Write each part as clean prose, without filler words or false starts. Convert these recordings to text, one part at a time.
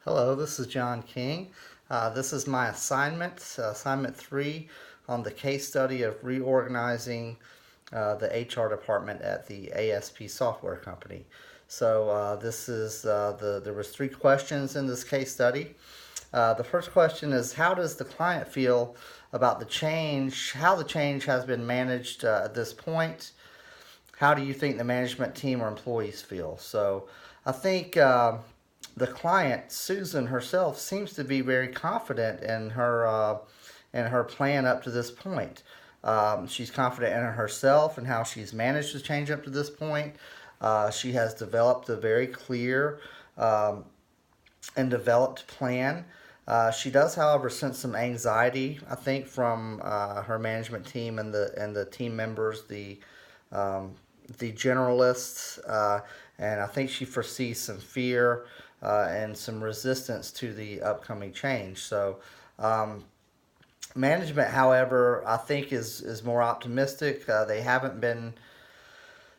Hello, this is John King. This is my assignment 3 on the case study of reorganizing the HR department at the ASP software company. So there was 3 questions in this case study. The first question is, how does the client feel about the change, how the change has been managed at this point? How do you think the management team or employees feel? So I think the client, Susan herself, seems to be very confident in her plan up to this point. She's confident in herself and how she's managed to change up to this point. She has developed a very clear um, and developed plan. She does, however, sense some anxiety, I think, from her management team and the team members, um, the generalists, and I think she foresees some fear and some resistance to the upcoming change. So, management, however, I think is more optimistic. They haven't been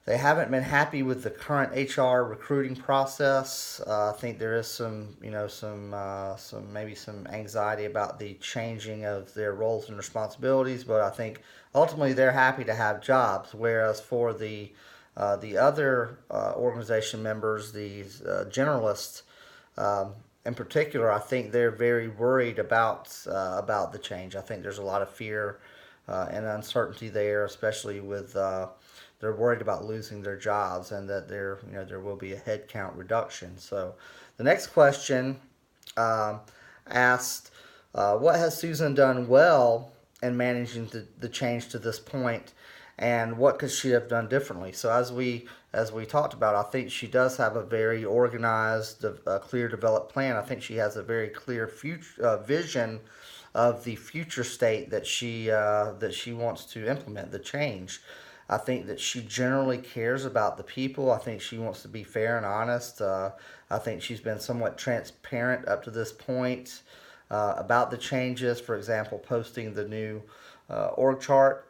happy with the current HR recruiting process. I think there is some anxiety about the changing of their roles and responsibilities. But I think ultimately they're happy to have jobs. Whereas for the other organization members, these generalists, in particular, I think they're very worried about the change. I think there's a lot of fear and uncertainty there, especially with they're worried about losing their jobs and that there will be a headcount reduction. So the next question um, asked, what has Susan done well in managing the change to this point, and what could she have done differently? So as we talked about, I think she does have a very organized, clear, developed plan. I think she has a very clear future vision of the future state that she wants to implement the change. I think that she generally cares about the people. I think she wants to be fair and honest. I think she's been somewhat transparent up to this point about the changes. For example, posting the new org chart.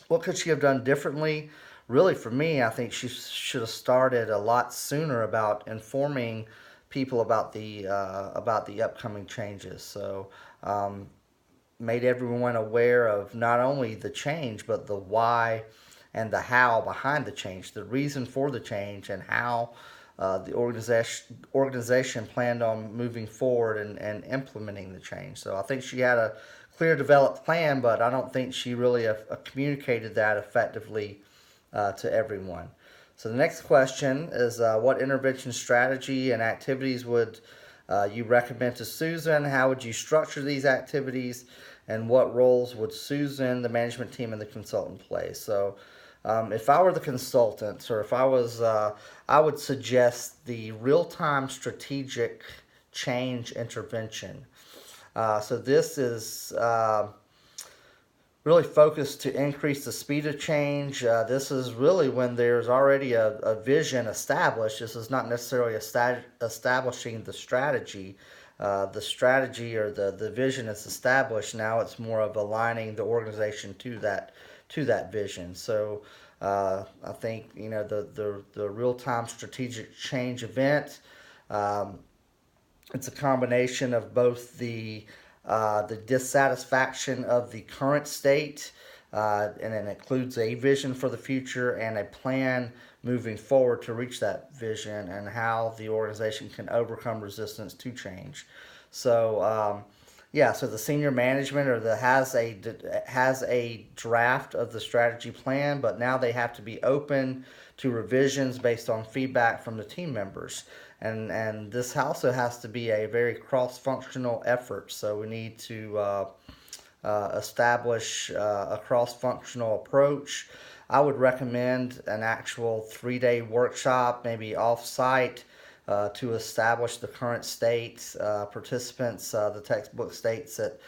What could she have done differently? Really, for me, I think she should have started a lot sooner about informing people about the upcoming changes. So, made everyone aware of not only the change but the why and the how behind the change, the reason for the change, and how the organization planned on moving forward and implementing the change. So I think she had a clear, developed plan, but I don't think she really communicated that effectively to everyone. So the next question is, what intervention strategy and activities would you recommend to Susan? How would you structure these activities? And what roles would Susan, the management team, and the consultant play? So, if I were the consultant, or if I was, I would suggest the real-time strategic change intervention. So this is really focused to increase the speed of change. This is really when there's already a vision established. This is not necessarily establishing the strategy. The strategy or the vision is established. Now it's more of aligning the organization to that vision. So I think the real time strategic change event. Um, it's a combination of both the dissatisfaction of the current state, and it includes a vision for the future and a plan moving forward to reach that vision, and how the organization can overcome resistance to change. So, yeah, so the senior management has a draft of the strategy plan, but now they have to be open to revisions based on feedback from the team members. And this also has to be a very cross functional effort. So we need to establish a cross functional approach. I would recommend an actual 3 day workshop, maybe off site, to establish the current state. The textbook states that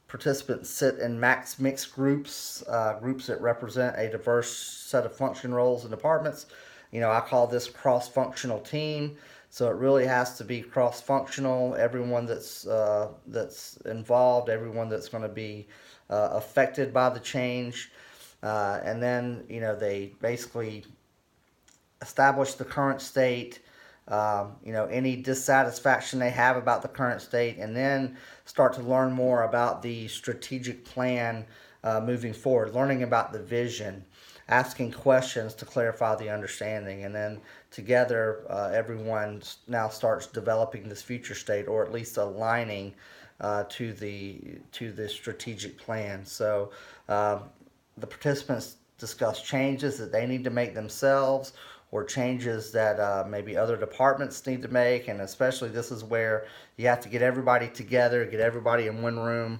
participants sit in max mixed groups, groups that represent a diverse set of function roles and departments. I call this cross functional team. So it really has to be cross functional. Everyone that's involved, everyone that's going to be affected by the change, and then they basically establish the current state, any dissatisfaction they have about the current state, and then start to learn more about the strategic plan moving forward, learning about the vision, asking questions to clarify the understanding, and then together everyone now starts developing this future state, or at least aligning to the strategic plan. So the participants discuss changes that they need to make themselves, or changes that maybe other departments need to make, and especially this is where you have to get everybody together, get everybody in one room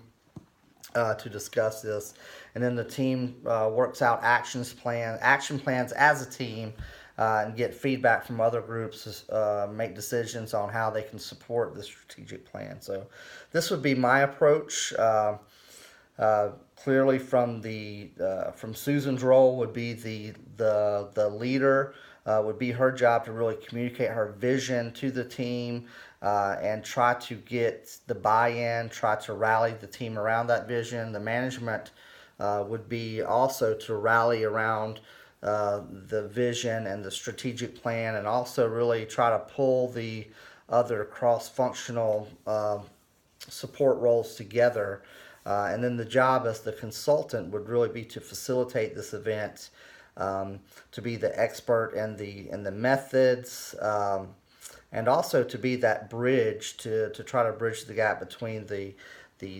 to discuss this, and then the team works out action plans as a team, and get feedback from other groups, make decisions on how they can support the strategic plan. So this would be my approach. Clearly, from Susan's role would be the leader. Would be her job to really communicate her vision to the team, and try to get the buy-in, try to rally the team around that vision. The management would be also to rally around the vision and the strategic plan, and also really try to pull the other cross-functional support roles together. And then the job as the consultant would really be to facilitate this event, to be the expert in the methods, and also to be that bridge to try to bridge the gap between the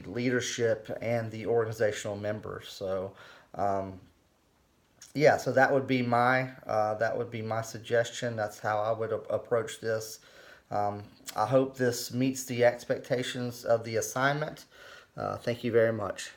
leadership and the organizational members. So yeah, so that would be my suggestion. That's how I would approach this. I hope this meets the expectations of the assignment. Thank you very much.